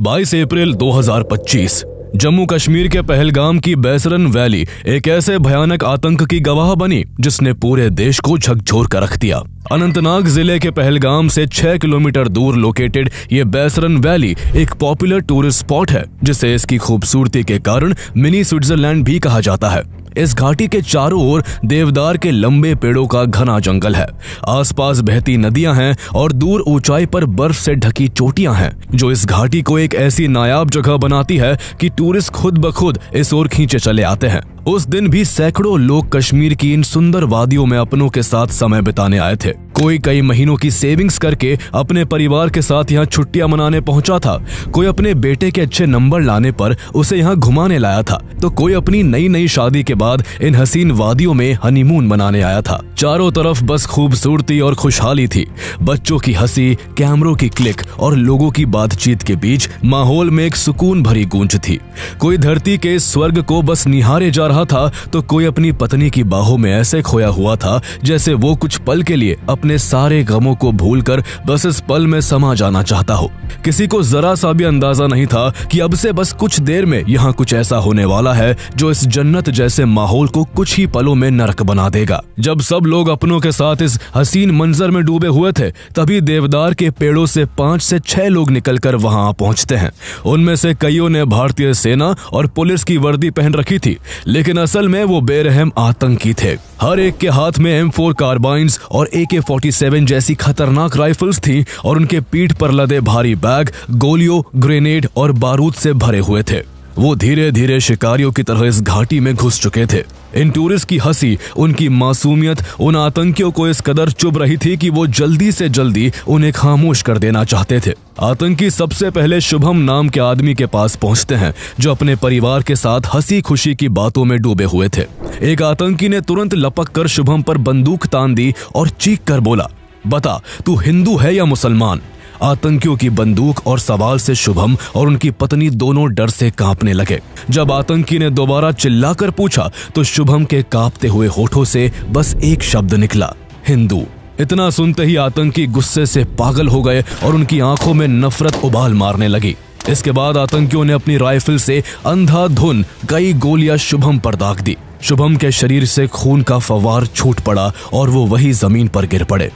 22 अप्रैल 2025 जम्मू कश्मीर के पहलगाम की बैसरन वैली एक ऐसे भयानक आतंक की गवाह बनी जिसने पूरे देश को झकझोर कर रख दिया। अनंतनाग जिले के पहलगाम से 6 किलोमीटर दूर लोकेटेड ये बैसरन वैली एक पॉपुलर टूरिस्ट स्पॉट है, जिसे इसकी खूबसूरती के कारण मिनी स्विट्जरलैंड भी कहा जाता है। इस घाटी के चारों ओर देवदार के लंबे पेड़ों का घना जंगल है। आसपास बहती नदियां हैं और दूर ऊंचाई पर बर्फ से ढकी चोटियां हैं, जो इस घाटी को एक ऐसी नायाब जगह बनाती है कि टूरिस्ट खुद ब खुद इस ओर खींचे चले आते हैं। उस दिन भी सैकड़ों लोग कश्मीर की इन सुंदर वादियों में अपनों के साथ समय बिताने आए थे। कोई कई महीनों की सेविंग्स करके अपने परिवार के साथ यहाँ छुट्टियां मनाने पहुंचा था, कोई अपने बेटे के अच्छे नंबर लाने पर उसे यहाँ घुमाने लाया था, तो कोई अपनी नई शादी के बाद इन हसीन वादियों में हनीमून मनाने आया था। चारों तरफ बस खूबसूरती और खुशहाली थी। बच्चों की हंसी, कैमरों की क्लिक और लोगों की बातचीत के बीच माहौल में एक सुकून भरी गूंज थी। कोई धरती के स्वर्ग को बस निहारे जा रहा था, तो कोई अपनी पत्नी की बाहों में ऐसे खोया हुआ था जैसे वो कुछ पल के लिए अपने सारे गमों को भूलकर बस इस पल में समा जाना चाहता हो। किसी को जरा सा भी अंदाजा नहीं था कि अब से बस कुछ देर में यहाँ कुछ ऐसा होने वाला है जो इस जन्नत जैसे माहौल को कुछ ही पलों में नरक बना देगा। जब सब लोग अपनों के साथ इस हसीन मंजर में डूबे हुए थे, तभी देवदार के पेड़ों से 5 से 6 लोग निकलकर वहां पहुंचते हैं। उनमें से कईयों ने भारतीय सेना और पुलिस की वर्दी पहन रखी थी, लेकिन असल में वो बेरहम आतंकी थे। हर एक के हाथ में M4 कार्बाइन्स और AK-47 जैसी खतरनाक राइफल्स थी और उनके पीठ पर लदे भारी बैग गोलियों, ग्रेनेड और बारूद से भरे हुए थे। वो धीरे धीरे शिकारियों की तरह इस घाटी में घुस चुके थे। इन टूरिस्ट की हंसी, उनकी मासूमियत उन आतंकियों को इस कदर चुभ रही थी कि वो जल्दी से जल्दी उन्हें खामोश कर देना चाहते थे। आतंकी सबसे पहले शुभम नाम के आदमी के पास पहुंचते हैं, जो अपने परिवार के साथ हंसी खुशी की बातों में डूबे हुए थे। एक आतंकी ने तुरंत लपक कर शुभम पर बंदूक तान दी और चीख कर बोला, बता तू हिंदू है या मुसलमान। आतंकियों की बंदूक और सवाल से शुभम और उनकी पत्नी दोनों डर से कांपने लगे। जब आतंकी ने दोबारा चिल्लाकर पूछा तो शुभम के कांपते हुए होठों से बस एक शब्द निकला, हिंदू। इतना सुनते ही आतंकी गुस्से से पागल हो गए और उनकी आंखों में नफरत उबाल मारने लगी। इसके बाद आतंकियों ने अपनी राइफल से अंधाधुन कई गोलियां शुभम पर दाग दी। शुभम के शरीर से खून का फव्वार छूट पड़ा और वो वही जमीन पर गिर पड़े।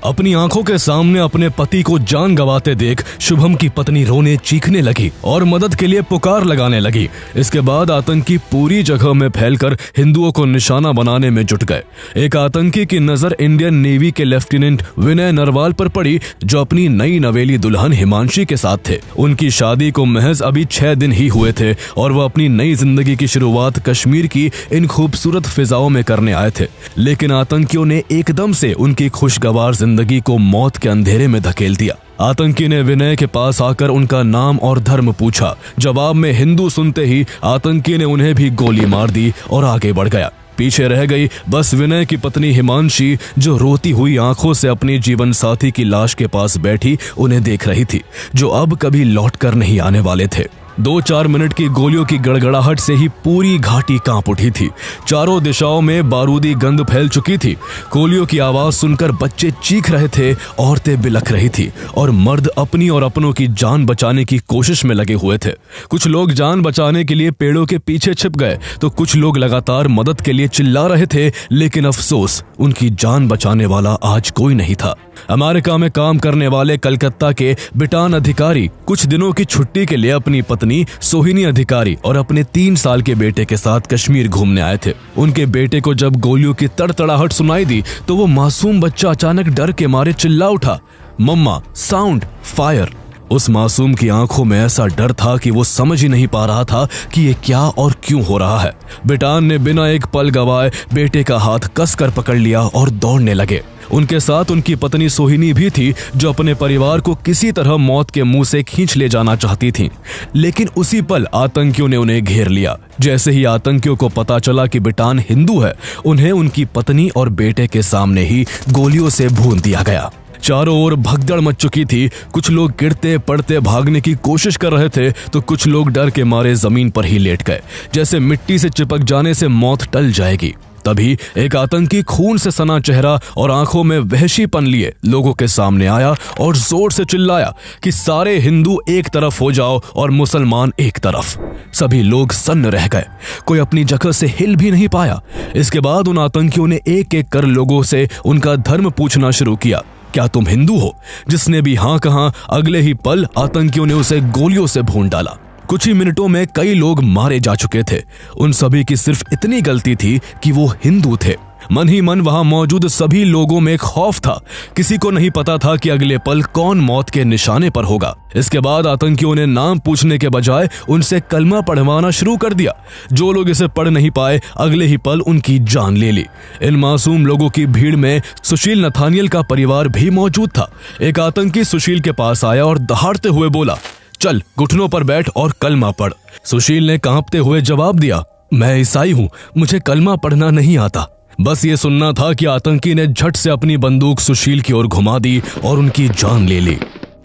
अपनी आंखों के सामने अपने पति को जान गंवाते देख शुभम की पत्नी रोने चीखने लगी और मदद के लिए पुकार लगाने लगी। इसके बाद आतंकी पूरी जगह में फैलकर हिंदुओं को निशाना बनाने में जुट गए। एक आतंकी की नजर इंडियन नेवी के लेफ्टिनेंट विनय नरवाल पर पड़ी, जो अपनी नई नवेली दुल्हन हिमांशी के साथ थे। उनकी शादी को महज अभी 6 दिन ही हुए थे और वह अपनी नई जिंदगी की शुरुआत कश्मीर की इन खूबसूरत फिजाओं में करने आए थे। लेकिन आतंकियों ने एकदम से उनकी खुशगवार जिंदगी को मौत के अंधेरे में धकेल दिया। आतंकी ने विनय के पास आकर उनका नाम और धर्म पूछा। जवाब में हिंदू सुनते ही आतंकी ने उन्हें भी गोली मार दी और आगे बढ़ गया। पीछे रह गई बस विनय की पत्नी हिमांशी, जो रोती हुई आंखों से अपनी जीवन साथी की लाश के पास बैठी उन्हें देख रही थी, जो अब कभी लौट कर नहीं आने वाले थे। 2-4 मिनट की गोलियों की गड़गड़ाहट से ही पूरी घाटी कांप उठी थी। चारों दिशाओं में बारूदी गंध फैल चुकी थी। गोलियों की आवाज सुनकर बच्चे चीख रहे थे, औरतें बिलख रही थी और मर्द अपनी और अपनों की जान बचाने की कोशिश में लगे हुए थे। कुछ लोग जान बचाने के लिए पेड़ों के पीछे छिप गए, तो कुछ लोग लगातार मदद के लिए चिल्ला रहे थे, लेकिन अफसोस उनकी जान बचाने वाला आज कोई नहीं था। अमेरिका में काम करने वाले कलकत्ता के बिटान अधिकारी कुछ दिनों की छुट्टी के लिए अपनी पत्नी सोहिनी अधिकारी और अपने 3 साल के बेटे के साथ कश्मीर घूमने आए थे। उनके बेटे को जब गोलियों की तड़तड़ाहट सुनाई दी, तो वो मासूम बच्चा अचानक डर के मारे चिल्ला उठा, मम्मा, साउंड, फायर। उस मासूम की आंखों में ऐसा डर था कि वो समझ ही नहीं पा रहा था कि ये क्या और क्यों हो रहा है। बिटान ने बिना एक पल गवाए बेटे का हाथ कसकर पकड़ लिया और दौड़ने लगे। उनके साथ उनकी पत्नी सोहिनी भी थी, जो अपने परिवार को किसी तरह मौत के मुंह से खींच ले जाना चाहती थी। लेकिन उसी पल आतंकियों ने उन्हें घेर लिया। जैसे ही आतंकियों को पता चला कि बिटान हिंदू है, उन्हें उनकी पत्नी और बेटे के सामने ही गोलियों से भून दिया गया। चारों ओर भगदड़ मच चुकी थी। कुछ लोग गिरते पड़ते भागने की कोशिश कर रहे थे, तो कुछ लोग डर के मारे जमीन पर ही लेट गए, जैसे मिट्टी से चिपक जाने से मौत टल जाएगी। तभी एक आतंकी खून से सना चेहरा और आंखों में वहशीपन लिए लोगों के सामने आया और जोर से चिल्लाया कि सारे हिंदू एक तरफ हो जाओ और मुसलमान एक तरफ। सभी लोग सन्न रह गए, कोई अपनी जगह से हिल भी नहीं पाया। इसके बाद उन आतंकियों ने एक एक कर लोगों से उनका धर्म पूछना शुरू किया। क्या तुम हिंदू हो? जिसने भी हाँ कहा, अगले ही पल आतंकियों ने उसे गोलियों से भून डाला। कुछ ही मिनटों में कई लोग मारे जा चुके थे। उन सभी की सिर्फ इतनी गलती थी कि वो हिंदू थे। मन ही मन वहां मौजूद सभी लोगों में खौफ था। किसी को नहीं पता था कि अगले पल कौन मौत के निशाने पर होगा। इसके बाद आतंकियों ने नाम पूछने के बजाय उनसे कलमा पढ़वाना शुरू कर दिया। जो लोग इसे पढ़ नहीं पाए, अगले ही पल उनकी जान ले ली। इन मासूम लोगों की भीड़ में सुशील नथानियल का परिवार भी मौजूद था। एक आतंकी सुशील के पास आया और दहाड़ते हुए बोला, चल घुटनों पर बैठ और कलमा पढ़। सुशील ने कांपते हुए जवाब दिया, मैं ईसाई हूं, मुझे कलमा पढ़ना नहीं आता। बस ये सुनना था कि आतंकी ने झट से अपनी बंदूक सुशील की ओर घुमा दी और उनकी जान ले ली।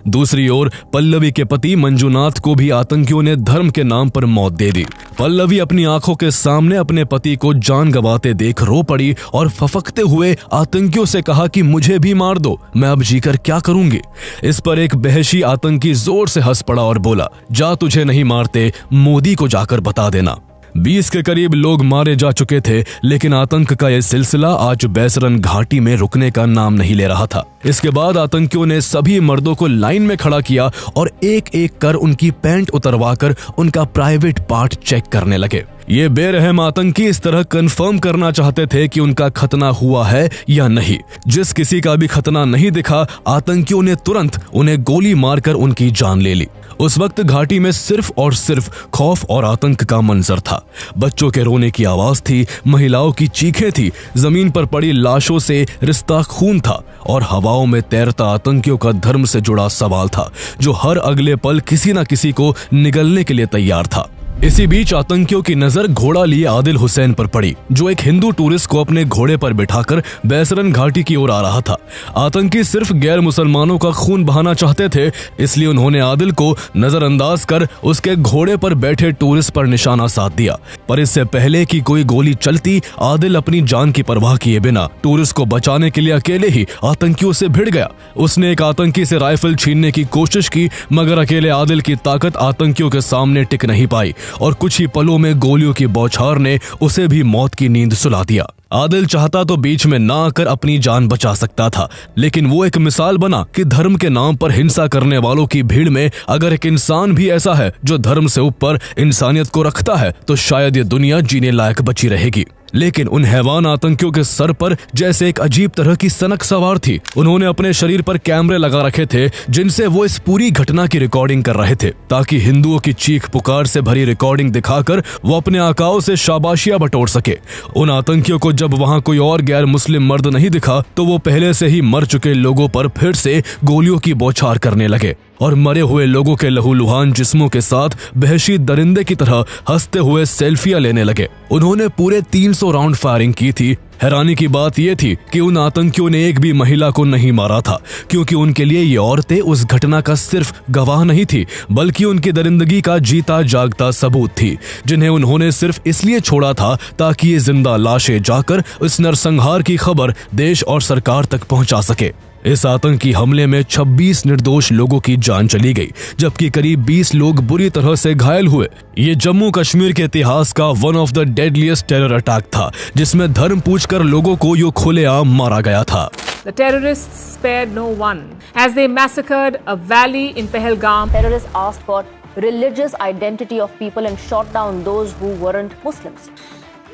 दूसरी ओर पल्लवी के पति मंजुनाथ को भी आतंकियों ने धर्म के नाम पर मौत दे दी। पल्लवी अपनी आंखों के सामने अपने पति को जान गंवाते देख रो पड़ी और फफकते हुए आतंकियों से कहा कि मुझे भी मार दो, मैं अब जीकर क्या करूंगी। इस पर एक बहशी आतंकी जोर से हंस पड़ा और बोला, जा तुझे नहीं मारते, मोदी को जाकर बता देना। 20 के करीब लोग मारे जा चुके थे, लेकिन आतंक का यह सिलसिला आज बैसरन घाटी में रुकने का नाम नहीं ले रहा था। इसके बाद आतंकियों ने सभी मर्दों को लाइन में खड़ा किया और एक एक कर उनकी पैंट उतरवाकर उनका प्राइवेट पार्ट चेक करने लगे। ये बेरहम आतंकी इस तरह कंफर्म करना चाहते थे कि उनका खतना हुआ है या नहीं। जिस किसी का भी खतना नहीं दिखा, आतंकियों ने तुरंत उन्हें गोली मारकर उनकी जान ले ली। उस वक्त घाटी में सिर्फ और सिर्फ खौफ और आतंक का मंजर था। बच्चों के रोने की आवाज थी, महिलाओं की चीखें थी, जमीन पर पड़ी लाशों से रिश्ता खून था और हवाओं में तैरता आतंकियों का धर्म से जुड़ा सवाल था, जो हर अगले पल किसी न किसी को निगलने के लिए तैयार था। इसी बीच आतंकियों की नजर घोड़ा लिए आदिल हुसैन पर पड़ी, जो एक हिंदू टूरिस्ट को अपने घोड़े पर बिठाकर बैसरन घाटी की ओर आ रहा था। आतंकी सिर्फ गैर मुसलमानों का खून बहाना चाहते थे, इसलिए उन्होंने आदिल को नजरअंदाज कर उसके घोड़े पर बैठे टूरिस्ट पर निशाना साध दिया। पर इससे पहले कि कोई गोली चलती, आदिल अपनी जान की परवाह किए बिना टूरिस्ट को बचाने के लिए अकेले ही आतंकियों से भिड़ गया। उसने एक आतंकी से राइफल छीनने की कोशिश की, मगर अकेले आदिल की ताकत आतंकियों के सामने टिक नहीं पाई और कुछ ही पलों में गोलियों की बौछार ने उसे भी मौत की नींद सुला दिया। आदिल चाहता तो बीच में ना आकर अपनी जान बचा सकता था, लेकिन वो एक मिसाल बना कि धर्म के नाम पर हिंसा करने वालों की भीड़ में अगर एक इंसान भी ऐसा है जो धर्म से ऊपर इंसानियत को रखता है, तो शायद ये दुनिया जीने लायक बची रहेगी। लेकिन उन हैवान आतंकियों के सर पर जैसे एक अजीब तरह की सनक सवार थी। उन्होंने अपने शरीर पर कैमरे लगा रखे थे, जिनसे वो इस पूरी घटना की रिकॉर्डिंग कर रहे थे, ताकि हिंदुओं की चीख पुकार से भरी रिकॉर्डिंग दिखाकर वो अपने आकाओं से शाबाशियां बटोर सके। उन आतंकियों को जब वहां कोई और गैर मुस्लिम मर्द नहीं दिखा, तो वो पहले से ही मर चुके लोगों पर फिर से गोलियों की बौछार करने लगे और मरे हुए लोगों के लहूलुहान जिस्मों के साथ वहशी दरिंदे की तरह हंसते हुए सेल्फियां लेने लगे। उन्होंने पूरे 300 राउंड फायरिंग की थी। हैरानी की बात यह थी कि उन आतंकियों ने एक भी महिला को नहीं मारा था, क्योंकि उनके लिए ये औरतें उस घटना का सिर्फ गवाह नहीं थी, बल्कि उनकी दरिंदगी का जीता जागता सबूत थी, जिन्हें उन्होंने सिर्फ इसलिए छोड़ा था ताकि ये जिंदा लाशें जाकर इस नरसंहार की खबर देश और सरकार तक पहुंचा सके। इस आतंकी हमले में 26 निर्दोष लोगों की जान चली गई, जबकि करीब 20 लोग बुरी तरह से घायल हुए। ये जम्मू कश्मीर के इतिहास का one of the deadliest terror attack था, जिसमें धर्म पूछकर लोगों को यूं खुलेआम मारा गया था। The terrorists spared no one as they massacred a valley in Pahalgam. Terrorists asked for religious identity of people and shot down those who weren't Muslims.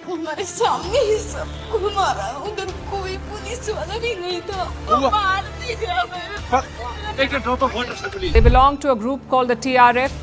हमारे सामने ही सबको मारा, उधर कोई पुलिस वाला भी नहीं था, मार दिया हमें। They belong to a group called the TRF.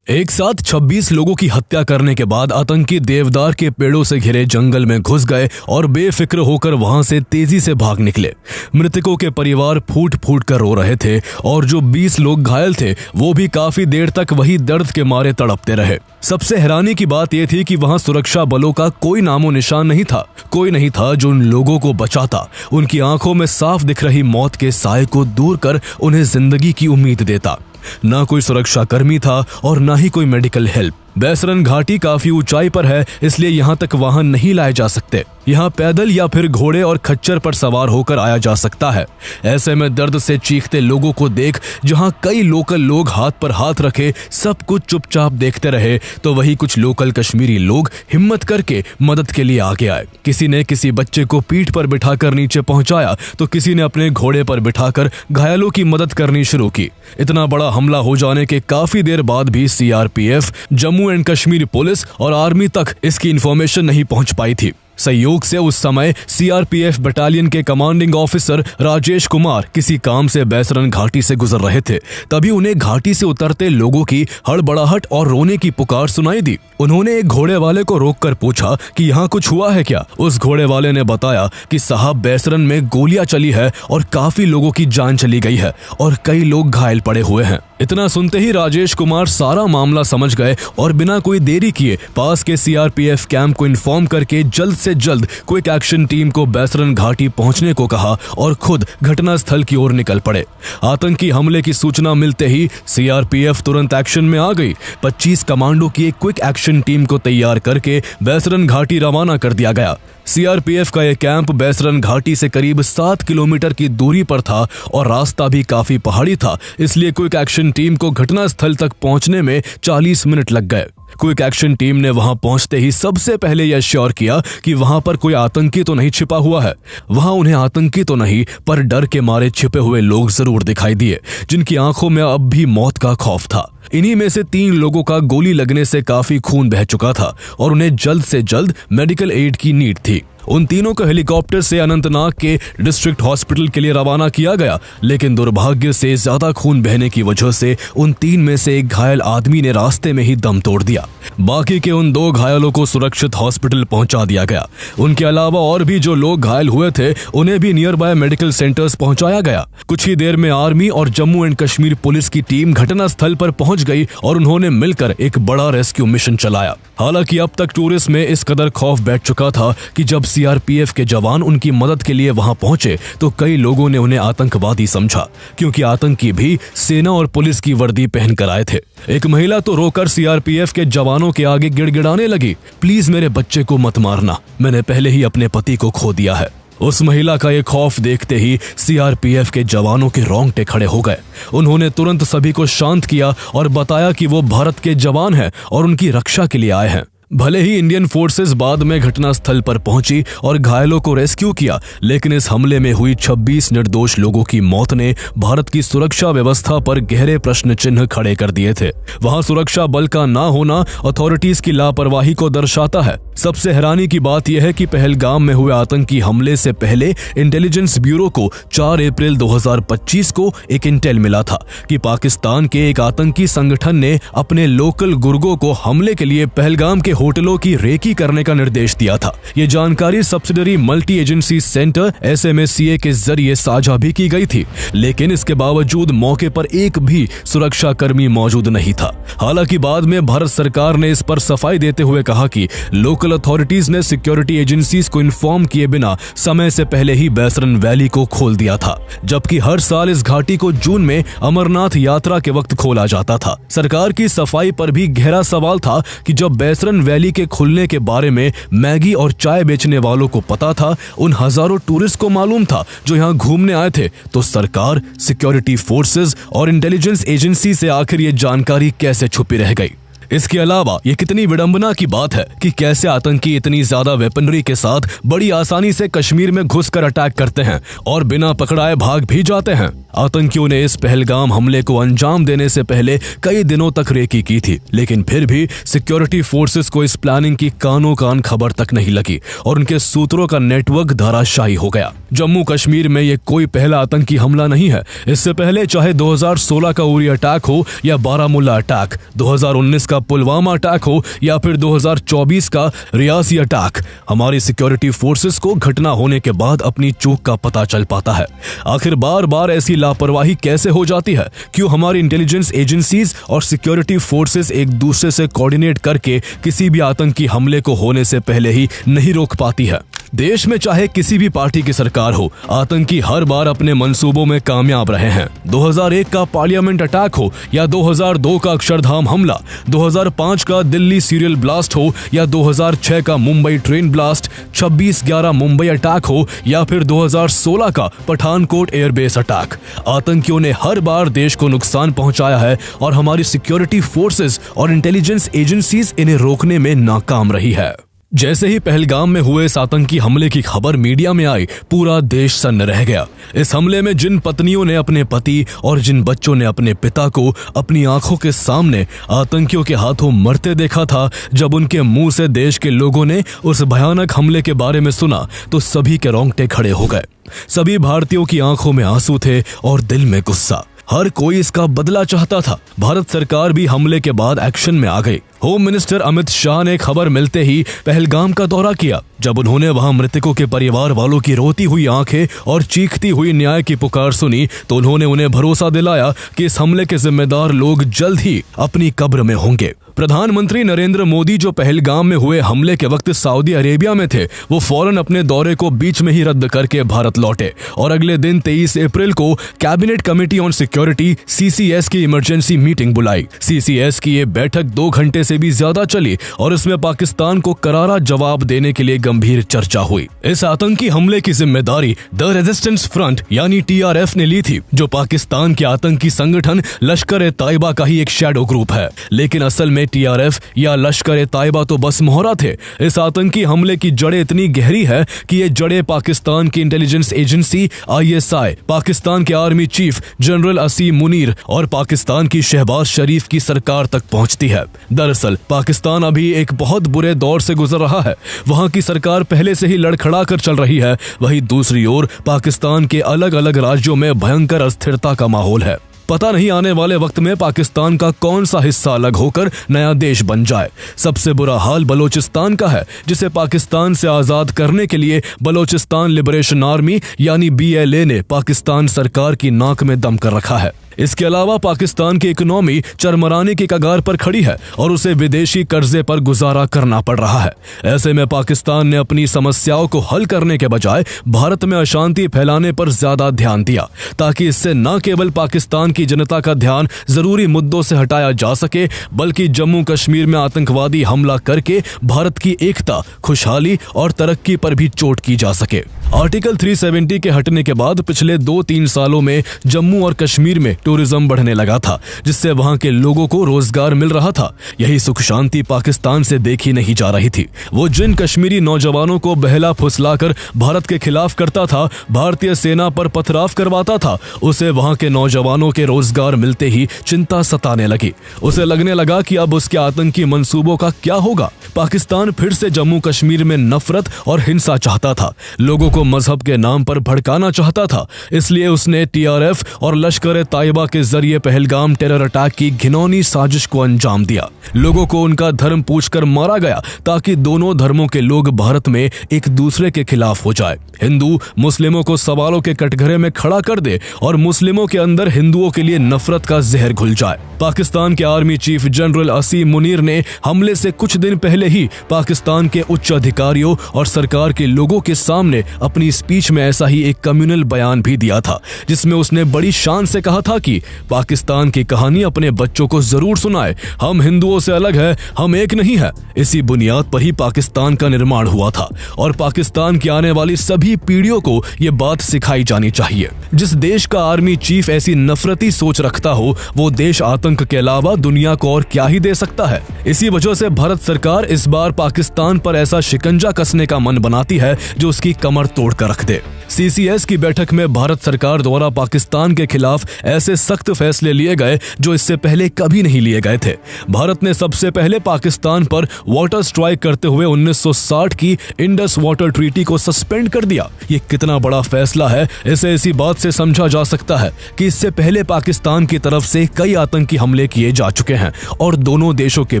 एक साथ 26 लोगों की हत्या करने के बाद आतंकी देवदार के पेड़ों से घिरे जंगल में घुस गए और बेफिक्र होकर वहां से तेजी से भाग निकले। मृतकों के परिवार फूट फूट कर रो रहे थे और जो 20 लोग घायल थे वो भी काफी देर तक वही दर्द के मारे तड़पते रहे। सबसे हैरानी की बात यह थी कि वहां सुरक्षा बलों का कोई नामो निशान नहीं था। कोई नहीं था जो उन लोगों को बचाता, उनकी आंखों में साफ दिख रही मौत के साए को दूर कर उन्हें जिंदगी की उम्मीद देता। ना कोई सुरक्षा कर्मी था और ना ही कोई मेडिकल हेल्प। बैसरन घाटी काफी ऊंचाई पर है, इसलिए यहाँ तक वाहन नहीं लाए जा सकते। यहाँ पैदल या फिर घोड़े और खच्चर पर सवार होकर आया जा सकता है। ऐसे में दर्द से चीखते लोगों को देख जहाँ कई लोकल लोग हाथ पर हाथ रखे सब कुछ चुपचाप देखते रहे, तो वही कुछ लोकल कश्मीरी लोग हिम्मत करके मदद के लिए आगे आए। किसी ने किसी बच्चे को पीठ पर बिठाकर नीचे पहुंचाया, तो किसी ने अपने घोड़े पर बिठाकर घायलों की मदद करनी शुरू की। इतना बड़ा हमला हो जाने के काफी देर बाद भी CRPF, Jammu and Kashmir police और आर्मी तक इसकी इंफॉर्मेशन नहीं पहुंच पाई थी। संयोग से उस समय सीआरपीएफ बटालियन के कमांडिंग ऑफिसर राजेश कुमार किसी काम से बैसरन घाटी से गुजर रहे थे। तभी उन्हें घाटी से उतरते लोगों की हड़बड़ाहट और रोने की पुकार सुनाई दी। उन्होंने एक घोड़े वाले को रोककर पूछा कि यहाँ कुछ हुआ है क्या। उस घोड़े वाले ने बताया कि साहब, बैसरन में गोलियां चली है और काफी लोगों की जान चली गई है और कई लोग घायल पड़े हुए हैं। इतना सुनते ही राजेश कुमार सारा मामला समझ गए और बिना कोई देरी किए पास के सीआरपीएफ कैंप को इन्फॉर्म करके जल्द से जल्द क्विक एक्शन टीम को बैसरन घाटी पहुंचने को कहा और खुद घटनास्थल की ओर निकल पड़े। आतंकी हमले की सूचना मिलते ही सीआरपीएफ तुरंत एक्शन में आ गई। 25 कमांडो की एक क्विक एक्शन टीम को तैयार करके बैसरन घाटी रवाना कर दिया गया। सीआरपीएफ का यह कैंप बैसरन घाटी से करीब 7 किलोमीटर की दूरी पर था और रास्ता भी काफी पहाड़ी था, इसलिए क्विक एक्शन टीम को घटनास्थल तक पहुंचने में 40 मिनट लग गए। क्विक एक्शन टीम ने वहां पहुंचते ही सबसे पहले यह श्योर किया कि वहां पर कोई आतंकी तो नहीं छिपा हुआ है। वहां उन्हें आतंकी तो नहीं, पर डर के मारे छिपे हुए लोग जरूर दिखाई दिए, जिनकी आंखों में अब भी मौत का खौफ था। इन्हीं में से 3 लोगों का गोली लगने से काफी खून बह चुका था और उन्हें जल्द से जल्द मेडिकल एड की नीड थी। उन तीनों को हेलीकॉप्टर से अनंतनाग के डिस्ट्रिक्ट हॉस्पिटल के लिए रवाना किया गया, लेकिन दुर्भाग्य से ज्यादा खून बहने की वजह से उन 3 में से एक घायल आदमी ने रास्ते में ही दम तोड़ दिया। बाकी के उन 2 घायलों को सुरक्षित हॉस्पिटल पहुंचा दिया गया। उनके अलावा और भी जो लोग घायल हुए थे उन्हें भी नियर बाय मेडिकल सेंटर्स पहुंचाया गया। कुछ ही देर में आर्मी और जम्मू एंड कश्मीर पुलिस की टीम घटनास्थल पर पहुंच गई और उन्होंने मिलकर एक बड़ा रेस्क्यू मिशन चलाया। हालांकि अब तक टूरिस्ट में इस कदर खौफ बैठ चुका था कि जब सीआरपीएफ के जवान उनकी मदद के लिए वहां पहुंचे तो कई लोगों ने उन्हें आतंकवादी समझा, क्योंकि आतंकी भी सेना और पुलिस की वर्दी पहनकर आए थे। एक महिला तो रोकर सीआरपीएफ के जवानों के आगे गिड़गिड़ाने लगी, प्लीज मेरे बच्चे को मत मारना, मैंने पहले ही अपने पति को खो दिया है। उस महिला का ये खौफ देखते ही सीआरपीएफ के जवानों के रोंगटे खड़े हो गए। उन्होंने तुरंत सभी को शांत किया और बताया कि वो भारत के जवान हैं और उनकी रक्षा के लिए आए हैं। भले ही इंडियन फोर्सेस बाद में घटनास्थल पर पहुंची और घायलों को रेस्क्यू किया, लेकिन इस हमले में हुई 26 निर्दोष लोगों की मौत ने भारत की सुरक्षा व्यवस्था पर गहरे प्रश्न चिन्ह खड़े कर दिए थे। वहां सुरक्षा बल का ना होना अथॉरिटीज की लापरवाही को दर्शाता है। सबसे हैरानी की बात यह है कि पहलगाम में हुए आतंकी हमले से पहले इंटेलिजेंस ब्यूरो को 4 अप्रैल 2025 को एक इंटेल मिला था कि पाकिस्तान के एक आतंकी संगठन ने अपने लोकल गुर्गों को हमले के लिए पहलगाम के होटलों की रेकी करने का निर्देश दिया था। ये जानकारी subsidiary multi agency centre SMACA के जरिए साझा भी की गई थी, लेकिन इसके बावजूद मौके पर एक भी सुरक्षा कर्मी मौजूद नहीं था। हालांकि बाद में भारत सरकार ने इस पर सफाई देते हुए कहा कि लोकल अथॉरिटीज ने सिक्योरिटी एजेंसीज को इन्फॉर्म किए बिना समय से पहले ही बैसरन वैली को खोल दिया था, जबकि हर साल इस घाटी को जून में अमरनाथ यात्रा के वक्त खोला जाता था। सरकार की सफाई पर भी गहरा सवाल था कि जब बैसरन वैली के खुलने के बारे में मैगी और चाय बेचने वालों को पता था, उन हजारों टूरिस्ट को मालूम था जो यहाँ घूमने आए थे, तो सरकार, सिक्योरिटी फोर्सेस और इंटेलिजेंस एजेंसी से आखिर ये जानकारी कैसे छुपी रह गई। इसके अलावा ये कितनी विडंबना की बात है कि कैसे आतंकी इतनी ज्यादा वेपनरी के साथ बड़ी आसानी से कश्मीर में घुसकर अटैक करते हैं और बिना पकड़ाए भाग भी जाते हैं। आतंकियों ने इस पहलगाम हमले को अंजाम देने से पहले कई दिनों तक रेकी की थी, लेकिन फिर भी सिक्योरिटी फोर्सेस को इस प्लानिंग की कानो कान खबर तक नहीं लगी और उनके सूत्रों का नेटवर्क धराशायी हो गया। जम्मू कश्मीर में ये कोई पहला आतंकी हमला नहीं है। इससे पहले चाहे 2016 का उरी अटैक हो या बारामुल्ला अटैक, 2019 का पुलवामा अटैक हो या फिर 2024 का रियासी अटैक, हमारी सिक्योरिटी फोर्सेस को घटना होने के बाद अपनी चूक का पता चल पाता है। आखिर बार बार ऐसी लापरवाही कैसे हो जाती है? क्यों हमारी इंटेलिजेंस एजेंसीज और सिक्योरिटी फोर्सेस एक दूसरे से कोऑर्डिनेट करके किसी भी आतंकी हमले को होने से पहले ही नहीं रोक पाती है? देश में चाहे किसी भी पार्टी की सरकार हो, आतंकी हर बार अपने मंसूबों में कामयाब रहे हैं। 2001 का पार्लियामेंट अटैक हो या 2002 का अक्षरधाम हमला, 2005 का दिल्ली सीरियल ब्लास्ट हो या 2006 का Mumbai train blast, 26/11 Mumbai attack हो या फिर 2016 का पठानकोट एयरबेस अटैक, आतंकियों ने हर बार देश को नुकसान पहुंचाया है और हमारी सिक्योरिटी फोर्सेस और इंटेलिजेंस एजेंसीज इन्हें रोकने में नाकाम रही है। जैसे ही पहलगाम में हुए इस आतंकी हमले की खबर मीडिया में आई, पूरा देश सन्न रह गया। इस हमले में जिन पत्नियों ने अपने पति और जिन बच्चों ने अपने पिता को अपनी आंखों के सामने आतंकियों के हाथों मरते देखा था, जब उनके मुंह से देश के लोगों ने उस भयानक हमले के बारे में सुना तो सभी के रोंगटे खड़े हो गए। सभी भारतीयों की आंखों में आंसू थे और दिल में गुस्सा। हर कोई इसका बदला चाहता था। भारत सरकार भी हमले के बाद एक्शन में आ गई। होम मिनिस्टर अमित शाह ने खबर मिलते ही पहलगाम का दौरा किया। जब उन्होंने वहां मृतकों के परिवार वालों की रोती हुई आंखें और चीखती हुई न्याय की पुकार सुनी तो उन्होंने उन्हें भरोसा दिलाया कि इस हमले के जिम्मेदार लोग जल्द ही अपनी कब्र में होंगे। प्रधानमंत्री नरेंद्र मोदी जो पहलगाम में हुए हमले के वक्त सऊदी अरेबिया में थे, वो फौरन अपने दौरे को बीच में ही रद्द करके भारत लौटे और अगले दिन 23 अप्रैल को cabinet committee on security CCS की इमरजेंसी मीटिंग बुलाई। CCS की ये बैठक 2 घंटे से भी ज्यादा चली और इसमें पाकिस्तान को करारा जवाब देने के लिए गंभीर चर्चा हुई। इस आतंकी हमले की जिम्मेदारी द रेजिस्टेंस फ्रंट यानी TRF ने ली थी, जो पाकिस्तान के आतंकी संगठन लश्कर-ए-तैयबा का ही एक शैडो ग्रुप है। लेकिन असल में TRF या लश्कर-ए-तैयबा तो बस मोहरा थे। इस आतंकी हमले की जड़ें इतनी गहरी है कि ये जड़ें पाकिस्तान की इंटेलिजेंस एजेंसी ISI, पाकिस्तान के आर्मी चीफ जनरल असीम मुनीर और पाकिस्तान की शहबाज शरीफ की सरकार तक पहुंचती है। दरअसल पाकिस्तान अभी एक बहुत बुरे दौर से गुजर रहा है। वहां की सरकार पहले से ही लड़खड़ा कर चल रही है। वहीं दूसरी ओर पाकिस्तान के अलग अलग राज्यों में भयंकर अस्थिरता का माहौल है। पता नहीं आने वाले वक्त में पाकिस्तान का कौन सा हिस्सा अलग होकर नया देश बन जाए। सबसे बुरा हाल बलोचिस्तान का है, जिसे पाकिस्तान से आजाद करने के लिए बलोचिस्तान लिबरेशन आर्मी यानी BLA ने पाकिस्तान सरकार की नाक में दम कर रखा है। इसके अलावा पाकिस्तान की इकोनॉमी चरमराने की कगार पर खड़ी है और उसे विदेशी कर्जे पर गुजारा करना पड़ रहा है। ऐसे में पाकिस्तान ने अपनी समस्याओं को हल करने के बजाय भारत में अशांति फैलाने पर ज्यादा ध्यान दिया, ताकि इससे न केवल पाकिस्तान की जनता का ध्यान जरूरी मुद्दों से हटाया जा सके, बल्कि जम्मू कश्मीर में आतंकवादी हमला करके भारत की एकता, खुशहाली और तरक्की पर भी चोट की जा सके। आर्टिकल 370 के हटने के बाद पिछले 2-3 सालों में जम्मू और कश्मीर में टूरिज्म बढ़ने लगा था, जिससे वहां के लोगों को रोजगार मिल रहा था। यही सुख शांति पाकिस्तान से देखी नहीं जा रही थी। वो जिन कश्मीरी नौजवानों को बहला फुसलाकर भारत के खिलाफ करता था, भारतीय सेना पर पथराव करवाता था, उसे वहां के नौजवानों के रोजगार मिलते ही चिंता सताने लगी। उसे लगने लगा कि अब उसके आतंकी मंसूबों का क्या होगा। पाकिस्तान फिर से जम्मू कश्मीर में नफरत और हिंसा चाहता था, लोगों को मजहब के नाम पर भड़काना चाहता था। इसलिए उसने TRF और लश्कर-ए-तैयबा के जरिए पहलगाम टेरर अटैक की घिनौनी साजिश को अंजाम दिया। लोगों को उनका धर्म पूछकर मारा गया, ताकि दोनों धर्मों के लोग भारत में एक दूसरे के खिलाफ हो जाए। हिंदू मुस्लिमों को सवालों के कटघरे में खड़ा कर दे और मुस्लिमों के अंदर हिंदुओं के लिए नफरत का जहर घुल जाए। पाकिस्तान के आर्मी चीफ जनरल असीम मुनीर ने हमले से कुछ दिन पहले ही पाकिस्तान के उच्च अधिकारियों और सरकार के लोगों के सामने अपनी स्पीच में ऐसा ही एक कम्युनल बयान भी दिया था, जिसमें उसने बड़ी शान से कहा था कि पाकिस्तान की कहानी अपने बच्चों को जरूर सुनाए। हम हिंदुओं से अलग है, हम एक नहीं है। इसी बुनियाद पर ही पाकिस्तान का निर्माण हुआ था और पाकिस्तान की आने वाली सभी पीढ़ियों को ये बात सिखाई जानी चाहिए। जिस देश का आर्मी चीफ ऐसी नफरती सोच रखता हो, वो देश आतंक के अलावा दुनिया को और क्या ही दे सकता है। इसी वजह से भारत सरकार इस बार पाकिस्तान पर ऐसा शिकंजा कसने का मन बनाती है जो उसकी कमर तोड़ कर रख दे। CCS की बैठक में भारत सरकार द्वारा पाकिस्तान के खिलाफ ऐसे सख्त फैसले लिए गए जो इससे पहले कभी नहीं लिए गए थे। भारत ने सबसे पहले पाकिस्तान पर वाटर स्ट्राइक करते हुए 1960 की इंडस वाटर ट्रीटी को सस्पेंड कर दिया। ये कितना बड़ा फैसला है, इसे इसी बात से समझा जा सकता है कि इससे पहले पाकिस्तान की तरफ से कई आतंकी हमले किए जा चुके हैं और दोनों देशों के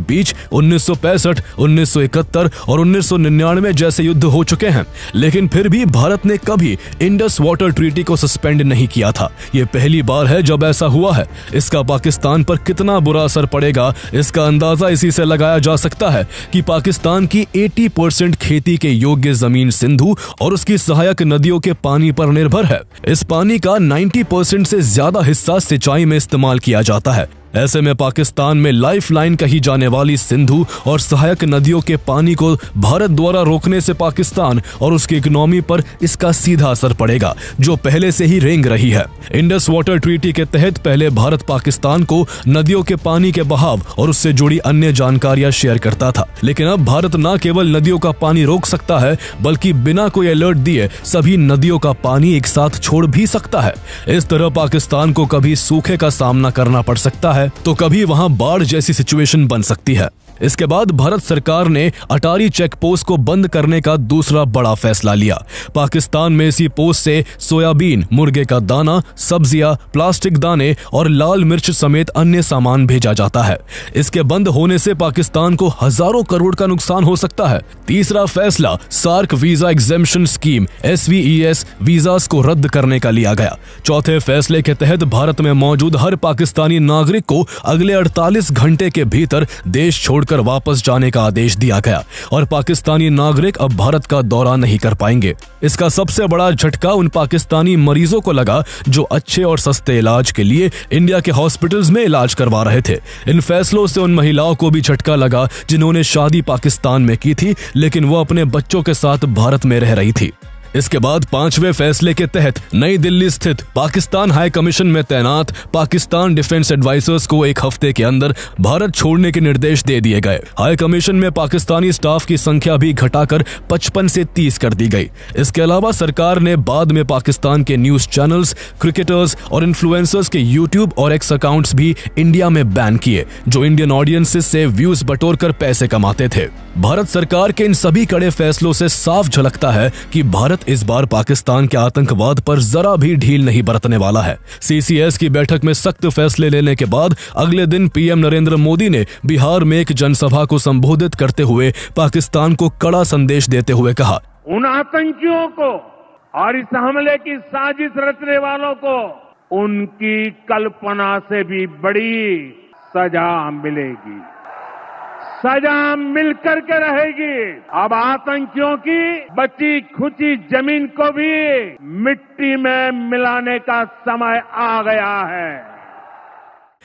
बीच 1965, 1971 और 1999 जैसे युद्ध हो चुके हैं। लेकिन फिर भी भारत ने कभी इंडस वाटर ट्रीटी को सस्पेंड नहीं किया था। ये पहली बार है जब वैसा हुआ है। इसका पाकिस्तान पर कितना बुरा असर पड़ेगा, इसका अंदाजा इसी से लगाया जा सकता है कि पाकिस्तान की 80% खेती के योग्य जमीन सिंधु और उसकी सहायक नदियों के पानी पर निर्भर है। इस पानी का 90% से ज्यादा हिस्सा सिंचाई में इस्तेमाल किया जाता है। ऐसे में पाकिस्तान में लाइफलाइन कही जाने वाली सिंधु और सहायक नदियों के पानी को भारत द्वारा रोकने से पाकिस्तान और उसकी इकोनॉमी पर इसका सीधा असर पड़ेगा, जो पहले से ही रेंग रही है। इंडस वाटर ट्रीटी के तहत पहले भारत पाकिस्तान को नदियों के पानी के बहाव और उससे जुड़ी अन्य जानकारियां शेयर करता था, लेकिन अब भारत न केवल नदियों का पानी रोक सकता है बल्कि बिना कोई अलर्ट दिए सभी नदियों का पानी एक साथ छोड़ भी सकता है। इस तरह पाकिस्तान को कभी सूखे का सामना करना पड़ सकता है तो कभी वहां बाढ़ जैसी सिचुएशन बन सकती है। इसके बाद भारत सरकार ने अटारी चेक पोस्ट को बंद करने का दूसरा बड़ा फैसला लिया। पाकिस्तान में इसी पोस्ट से सोयाबीन, मुर्गे का दाना, सब्जियां, प्लास्टिक दाने और लाल मिर्च समेत अन्य सामान भेजा जाता है। इसके बंद होने से पाकिस्तान को हजारों करोड़ का नुकसान हो सकता है। तीसरा फैसला SAARC visa exemption scheme SVES visas को रद्द करने का लिया गया। चौथे फैसले के तहत भारत में मौजूद हर पाकिस्तानी नागरिक को अगले 48 घंटे के भीतर देश छोड़कर वापस जाने का आदेश दिया गया और पाकिस्तानी नागरिक अब भारत का दौरा नहीं कर पाएंगे। इसका सबसे बड़ा झटका उन पाकिस्तानी मरीजों को लगा जो अच्छे और सस्ते इलाज के लिए इंडिया के हॉस्पिटल्स में इलाज करवा रहे थे। इन फैसलों से उन महिलाओं को भी झटका लगा जिन्होंने शादी पाकिस्तान में की थी लेकिन वो अपने बच्चों के साथ भारत में रह रही थी। इसके बाद पांचवें फैसले के तहत नई दिल्ली स्थित पाकिस्तान हाई कमीशन में तैनात पाकिस्तान डिफेंस एडवाइजर्स को एक हफ्ते के अंदर भारत छोड़ने के निर्देश दे दिए गए। हाई कमीशन में पाकिस्तानी स्टाफ की संख्या भी घटाकर 55 से 30 कर दी गई। इसके अलावा सरकार ने बाद में पाकिस्तान के न्यूज चैनल्स, क्रिकेटर्स और इन्फ्लुएंसर्स के यूट्यूब और एक्स अकाउंट्स भी इंडिया में बैन किए, जो इंडियन ऑडियंसेस से व्यूज बटोर कर पैसे कमाते थे। भारत सरकार के इन सभी कड़े फैसलों से साफ झलकता है कि भारत इस बार पाकिस्तान के आतंकवाद पर जरा भी ढील नहीं बरतने वाला है। CCS की बैठक में सख्त फैसले लेने के बाद अगले दिन PM नरेंद्र मोदी ने बिहार में एक जनसभा को संबोधित करते हुए पाकिस्तान को कड़ा संदेश देते हुए कहा, उन आतंकियों को और इस हमले की साजिश रचने वालों को उनकी कल्पना से भी बड़ी सजा मिलेगी, सजा मिलकर के रहेगी। अब आतंकियों की बची खुची जमीन को भी मिट्टी में मिलाने का समय आ गया है।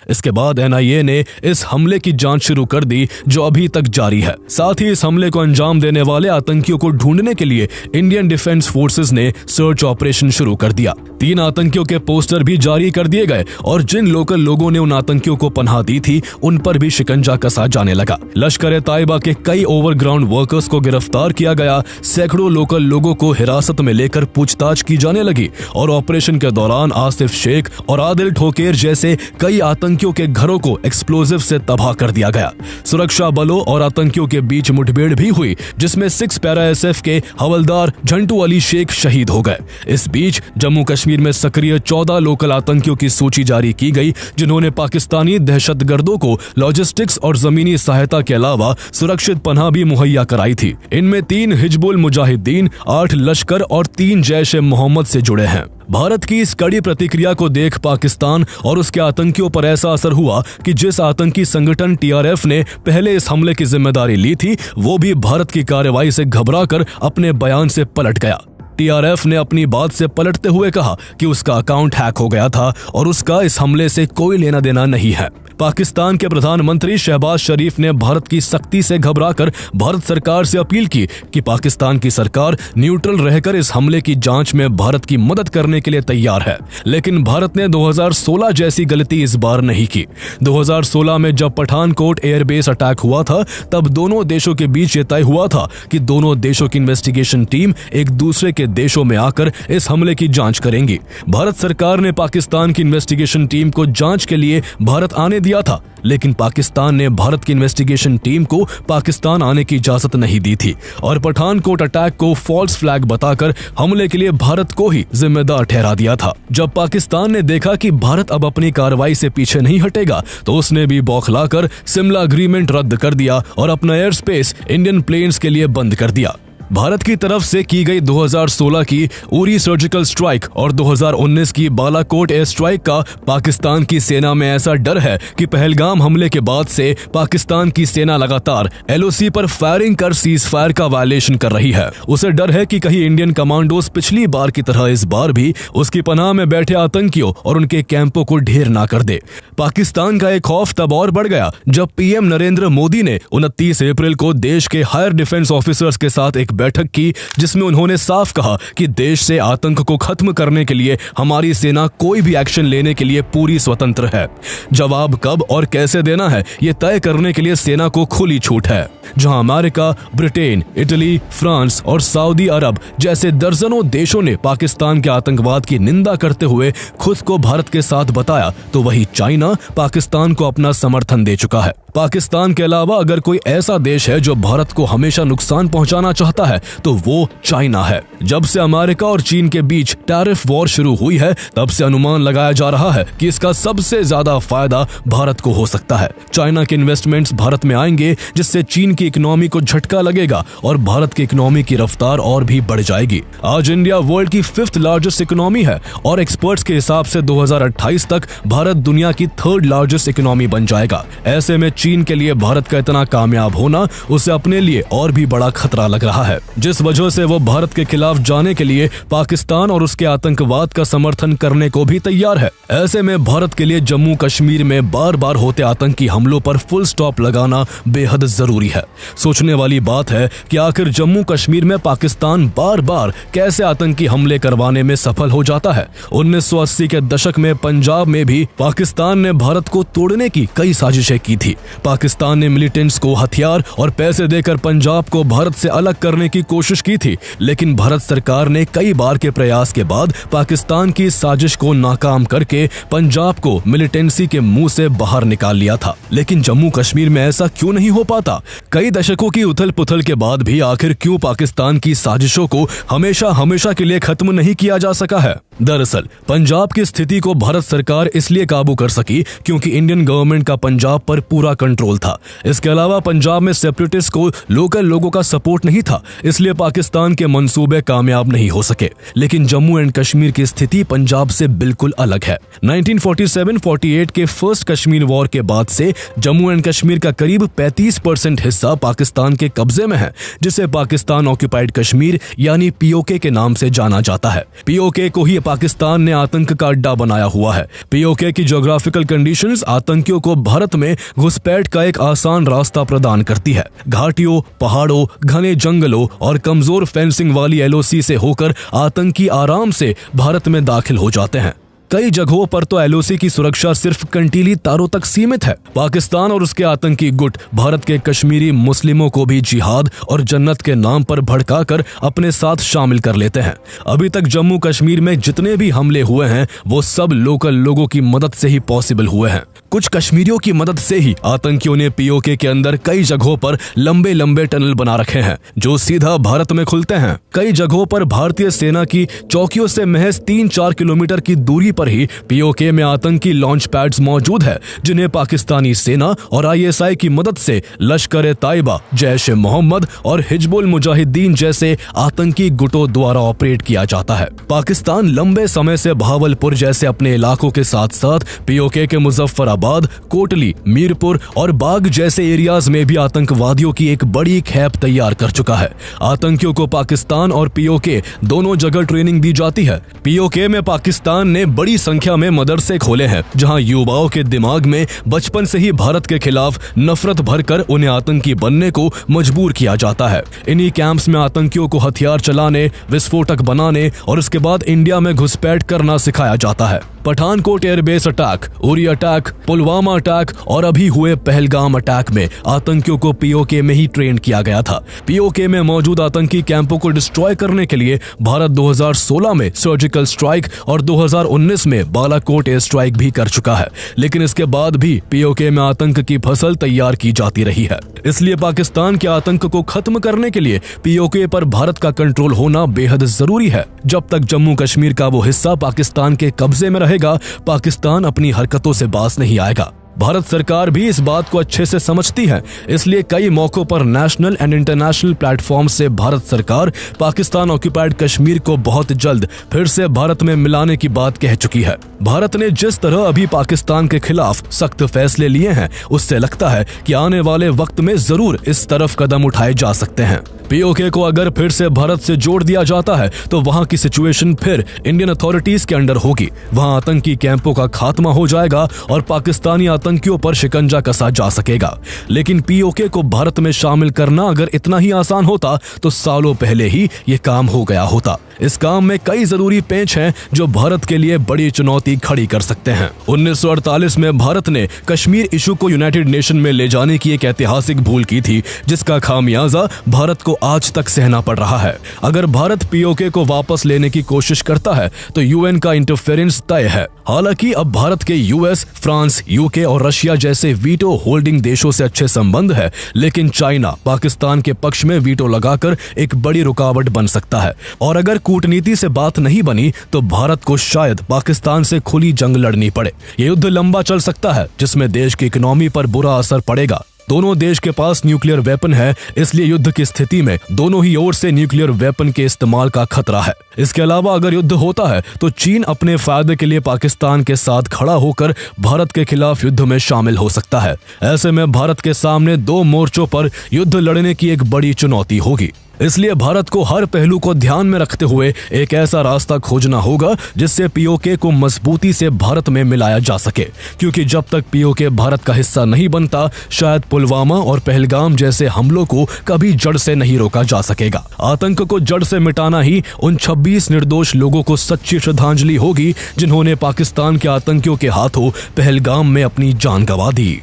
इसके बाद NIA ने इस हमले की जांच शुरू कर दी जो अभी तक जारी है। साथ ही इस हमले को अंजाम देने वाले आतंकियों को ढूंढने के लिए इंडियन डिफेंस फोर्सेस ने सर्च ऑपरेशन शुरू कर दिया। 3 आतंकियों के पोस्टर भी जारी कर दिए गए और जिन लोकल लोगों ने उन आतंकियों को पनाह दी थी उन पर भी शिकंजा कसा जाने लगा। लश्कर-ए-तैयबा के कई ओवरग्राउंड वर्कर्स को गिरफ्तार किया गया। सैकड़ों लोकल लोगों को हिरासत में लेकर पूछताछ की जाने लगी और ऑपरेशन के दौरान आसिफ शेख और आदिल ठोकेर जैसे कई आतंकियों के घरों को एक्सप्लोजिव से तबाह कर दिया गया। सुरक्षा बलों और आतंकियों के बीच मुठभेड़ भी हुई जिसमें 6 पैरा SF के हवलदार झंटू अली शेख शहीद हो गए। इस बीच जम्मू कश्मीर में सक्रिय 14 लोकल आतंकियों की सूची जारी की गई जिन्होंने पाकिस्तानी दहशतगर्दों को लॉजिस्टिक्स और जमीनी सहायता के अलावा सुरक्षित पनाह भी मुहैया कराई थी। इनमें 3 हिजबुल मुजाहिदीन, 8 लश्कर और 3 जैश-ए-मोहम्मद से जुड़े हैं। भारत की इस कड़ी प्रतिक्रिया को देख पाकिस्तान और उसके आतंकियों पर ऐसा असर हुआ कि जिस आतंकी संगठन TRF ने पहले इस हमले की जिम्मेदारी ली थी वो भी भारत की कार्रवाई से घबराकर अपने बयान से पलट गया। TRF ने अपनी बात से पलटते हुए कहा कि उसका अकाउंट हैक हो गया था और उसका इस हमले से कोई लेना देना नहीं है। पाकिस्तान के प्रधानमंत्री शहबाज शरीफ ने भारत की सख्ती से घबराकर भारत सरकार से अपील की कि पाकिस्तान की सरकार न्यूट्रल रहकर इस हमले की जांच में भारत की मदद करने के लिए तैयार है। लेकिन भारत ने 2016 जैसी गलती इस बार नहीं की। 2016 में जब पठानकोट एयरबेस अटैक हुआ था तब दोनों देशों के बीच ये तय हुआ था कि दोनों देशों की इन्वेस्टिगेशन टीम एक दूसरे के देशों में आकर इस हमले की जांच करेंगी। भारत सरकार ने पाकिस्तान की इन्वेस्टिगेशन टीम को जांच के लिए भारत आने दिया था, लेकिन पाकिस्तान ने भारत की इन्वेस्टिगेशन टीम को पाकिस्तान आने की इजाजत नहीं दी थी और पठानकोट अटैक को फॉल्स फ्लैग बताकर हमले के लिए भारत को ही जिम्मेदार ठहरा दिया था। जब पाकिस्तान ने देखा कि भारत अब अपनी कार्रवाई से पीछे नहीं हटेगा तो उसने भी बौखलाकर शिमला एग्रीमेंट रद्द कर दिया और अपना एयर स्पेस इंडियन प्लेन्स के लिए बंद कर दिया। भारत की तरफ से की गई 2016 की उरी सर्जिकल स्ट्राइक और 2019 की बालाकोट एयर स्ट्राइक का पाकिस्तान की सेना में ऐसा डर है कि पहलगाम हमले के बाद से पाकिस्तान की सेना लगातार LOC पर फायरिंग कर सीज फायर का वायलेशन कर रही है। उसे डर है कि कहीं इंडियन कमांडोज पिछली बार की तरह इस बार भी उसकी पनाह में बैठे आतंकियों और उनके कैंपों को ढेर ना कर दे। पाकिस्तान का एक खौफ तब और बढ़ गया जब PM नरेंद्र मोदी ने 29 अप्रैल को देश के हायर डिफेंस ऑफिसर्स के साथ एक बैठक की, जिसमें उन्होंने साफ कहा कि देश से आतंक को खत्म करने के लिए हमारी सेना कोई भी एक्शन लेने के लिए पूरी स्वतंत्र है। जवाब कब और कैसे देना है ये तय करने के लिए सेना को खुली छूट है। जहां अमेरिका, ब्रिटेन, इटली, फ्रांस और सऊदी अरब जैसे दर्जनों देशों ने पाकिस्तान के आतंकवाद की निंदा करते हुए खुद को भारत के साथ बताया, तो वही चाइना पाकिस्तान को अपना समर्थन दे चुका है। पाकिस्तान के अलावा अगर कोई ऐसा देश है जो भारत को हमेशा नुकसान पहुंचाना चाहता है तो वो चाइना है। जब से अमेरिका और चीन के बीच टैरिफ वॉर शुरू हुई है तब से अनुमान लगाया जा रहा है कि इसका सबसे ज्यादा फायदा भारत को हो सकता है। चाइना के इन्वेस्टमेंट्स भारत में आएंगे, जिससे चीन की इकोनॉमी को झटका लगेगा और भारत की इकोनॉमी की रफ्तार और भी बढ़ जाएगी। आज इंडिया वर्ल्ड की 5th लार्जेस्ट इकोनॉमी है और एक्सपर्ट्स के हिसाब से 2028 तक भारत दुनिया की 3rd लार्जेस्ट इकोनॉमी बन जाएगा। ऐसे में चीन के लिए भारत का इतना कामयाब होना उसे अपने लिए और भी बड़ा खतरा लग रहा है, जिस वजह से वो भारत के खिलाफ जाने के लिए पाकिस्तान और उसके आतंकवाद का समर्थन करने को भी तैयार है। ऐसे में भारत के लिए जम्मू कश्मीर में बार बार होते आतंकी हमलों पर फुल स्टॉप लगाना बेहद जरूरी है। सोचने वाली बात है कि आखिर जम्मू कश्मीर में पाकिस्तान बार बार कैसे आतंकी हमले करवाने में सफल हो जाता है। 1980 के दशक में पंजाब में भी पाकिस्तान ने भारत को तोड़ने की कई साजिशें की थी। पाकिस्तान ने मिलिटेंट्स को हथियार और पैसे देकर पंजाब को भारत से अलग करने की कोशिश की थी, लेकिन भारत सरकार ने कई बार के प्रयास के बाद पाकिस्तान की साजिश को नाकाम करके पंजाब को मिलिटेंसी के मुंह से बाहर निकाल लिया था। लेकिन जम्मू कश्मीर में ऐसा क्यों नहीं हो पाता? कई दशकों की उथल पुथल के बाद भी आखिर क्यों पाकिस्तान की साजिशों को हमेशा हमेशा के लिए खत्म नहीं किया जा सका है? दरअसल पंजाब की स्थिति को भारत सरकार इसलिए काबू कर सकी क्योंकि इंडियन गवर्नमेंट का पंजाब पर पूरा कंट्रोल था। इसके अलावा पंजाब में सेपरेटिस्ट को लोकल लोगों का सपोर्ट नहीं था, इसलिए पाकिस्तान के मंसूबे कामयाब नहीं हो सके। लेकिन जम्मू एंड कश्मीर की स्थिति पंजाब से बिल्कुल अलग है। 1947-48 के फर्स्ट कश्मीर वॉर के बाद से जम्मू एंड कश्मीर का करीब 35% हिस्सा पाकिस्तान के कब्जे में है, जिसे पाकिस्तान ऑक्यूपाइड कश्मीर यानी POK के नाम से जाना जाता है। POK को ही पाकिस्तान ने आतंक का अड्डा बनाया हुआ है। POK की ज्योग्राफिकल कंडीशंस आतंकियों को भारत में घुसपैठ का एक आसान रास्ता प्रदान करती है। घाटियों, पहाड़ों, घने जंगलों और कमजोर फेंसिंग वाली LOC से होकर आतंकी आराम से भारत में दाखिल हो जाते हैं। कई जगहों पर तो LOC की सुरक्षा सिर्फ कंटीली तारों तक सीमित है। पाकिस्तान और उसके आतंकी गुट भारत के कश्मीरी मुस्लिमों को भी जिहाद और जन्नत के नाम पर भड़काकर अपने साथ शामिल कर लेते हैं। अभी तक जम्मू कश्मीर में जितने भी हमले हुए हैं वो सब लोकल लोगों की मदद से ही पॉसिबल हुए हैं। कुछ कश्मीरियों की मदद से ही आतंकियों ने POK के अंदर कई जगहों पर लंबे लंबे टनल बना रखे हैं जो सीधा भारत में खुलते हैं। कई जगहों पर भारतीय सेना की चौकियों से महज 3-4 किलोमीटर की दूरी पर ही POK में आतंकी लॉन्च पैड्स मौजूद है, जिन्हें पाकिस्तानी सेना और ISI की मदद से लश्कर-ए-ताइबा, जैश-ए-मोहम्मद और हिजबुल मुजाहिदीन जैसे आतंकी गुटों द्वारा ऑपरेट किया जाता है। पाकिस्तान लंबे समय से भावलपुर जैसे अपने इलाकों के साथ साथ POK के मुजफ्फराबाद, कोटली, मीरपुर और बाग जैसे एरियाज में भी आतंकवादियों की एक बड़ी खेप तैयार कर चुका है। आतंकियों को पाकिस्तान और POK दोनों जगह ट्रेनिंग दी जाती है। POK में पाकिस्तान ने बड़ी संख्या में मदरसे खोले हैं, जहां युवाओं के दिमाग में बचपन से ही भारत के खिलाफ नफरत भरकर उन्हें आतंकी बनने को मजबूर किया जाता है। इन्हीं कैंप्स में आतंकियों को हथियार चलाने, विस्फोटक बनाने और उसके बाद इंडिया में घुसपैठ करना सिखाया जाता है। Pathankot airbase attack, Uri attack, Pulwama attack और अभी हुए पहलगाम अटैक में आतंकियों को POK में ही ट्रेन किया गया था। POK में मौजूद आतंकी कैंपों को डिस्ट्रॉय करने के लिए भारत 2016 में सर्जिकल स्ट्राइक और 2019 में बालाकोट एयर स्ट्राइक भी कर चुका है, लेकिन इसके बाद भी POK में आतंक की फसल तैयार की जाती रही है। इसलिए पाकिस्तान के आतंक को खत्म करने के लिए POK पर भारत का कंट्रोल होना बेहद जरूरी है। जब तक जम्मू कश्मीर का वो हिस्सा पाकिस्तान के कब्जे में रहेगा, पाकिस्तान अपनी हरकतों से बाज नहीं आएगा। भारत सरकार भी इस बात को अच्छे से समझती है, इसलिए कई मौकों पर नेशनल एंड इंटरनेशनल प्लेटफॉर्म से भारत सरकार पाकिस्तान ऑक्युपाइड कश्मीर को बहुत जल्द फिर से भारत में मिलाने की बात कह चुकी है। भारत ने जिस तरह अभी पाकिस्तान के खिलाफ सख्त फैसले लिए हैं, उससे लगता है कि आने वाले वक्त में जरूर इस तरफ कदम उठाए जा सकते हैं। पीओके को अगर फिर से भारत से जोड़ दिया जाता है तो वहां की सिचुएशन फिर इंडियन अथॉरिटीज के अंडर होगी। वहां आतंकी कैंपों का खात्मा हो जाएगा और पाकिस्तानी आतंकियों पर शिकंजा कसा जा सकेगा। लेकिन पीओके को भारत में शामिल करना अगर इतना ही आसान होता तो सालों पहले ही ये काम हो गया होता। इस काम में कई जरूरी पेंच हैं जो भारत के लिए बड़ी चुनौती खड़ी कर सकते हैं। 1948 में भारत ने कश्मीर इशू को यूनाइटेड नेशन में ले जाने की एक ऐतिहासिक भूल की थी, जिसका खामियाजा भारत को आज तक सहना पड़ रहा है। अगर भारत पीओके को वापस लेने की कोशिश करता है तो यूएन का इंटरफेरेंस तय है। हालांकि अब भारत के यूएस, फ्रांस, यूके और रशिया जैसे वीटो होल्डिंग देशों से अच्छे संबंध है, लेकिन चाइना पाकिस्तान के पक्ष में वीटो लगाकर एक बड़ी रुकावट बन सकता है। और अगर कूटनीति से बात नहीं बनी तो भारत को शायद पाकिस्तान से खुली जंग लड़नी पड़े। ये युद्ध लंबा चल सकता है, जिसमें देश की इकोनॉमी पर बुरा असर पड़ेगा। दोनों देश के पास न्यूक्लियर वेपन है, इसलिए युद्ध की स्थिति में दोनों ही ओर से न्यूक्लियर वेपन के इस्तेमाल का खतरा है। इसके अलावा अगर युद्ध होता है तो चीन अपने फायदे के लिए पाकिस्तान के साथ खड़ा होकर भारत के खिलाफ युद्ध में शामिल हो सकता है। ऐसे में भारत के सामने दो मोर्चों पर युद्ध लड़ने की एक बड़ी चुनौती होगी। इसलिए भारत को हर पहलू को ध्यान में रखते हुए एक ऐसा रास्ता खोजना होगा जिससे पीओके को मजबूती से भारत में मिलाया जा सके, क्योंकि जब तक पीओके भारत का हिस्सा नहीं बनता, शायद पुलवामा और पहलगाम जैसे हमलों को कभी जड़ से नहीं रोका जा सकेगा। आतंक को जड़ से मिटाना ही उन 26 निर्दोष लोगों को सच्ची श्रद्धांजलि होगी जिन्होंने पाकिस्तान के आतंकियों के हाथों पहलगाम में अपनी जान गंवा दी।